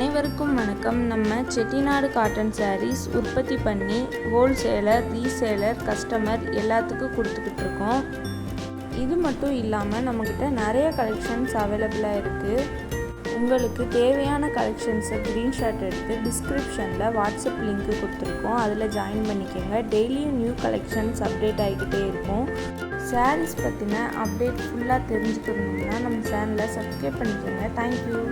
அனைவருக்கும் வணக்கம். நம்ம செட்டிநாடு காட்டன் சாரீஸ் உற்பத்தி பண்ணி ஹோல்சேலர், ரீசேலர், கஸ்டமர் எல்லாத்துக்கும் கொடுத்துக்கிட்டு இருக்கோம். இது மட்டும் இல்லாமல் நம்மக்கிட்ட நிறைய கலெக்ஷன்ஸ் அவைலபிளாக இருக்குது. உங்களுக்கு தேவையான கலெக்ஷன்ஸை ஸ்க்ரீன்ஷாட் எடுத்து டிஸ்கிரிப்ஷனில் வாட்ஸ்அப் லிங்க்கு கொடுத்துருக்கோம். அதில் ஜாயின் பண்ணிக்கோங்க. டெய்லியும் நியூ கலெக்ஷன்ஸ் அப்டேட் ஆகிக்கிட்டே இருக்கும். சாரீஸ் பற்றின அப்டேட் ஃபுல்லாக தெரிஞ்சுக்கணும்னா நம்ம சேனலை சப்ஸ்கிரைப் பண்ணிக்கோங்க. தேங்க்யூ.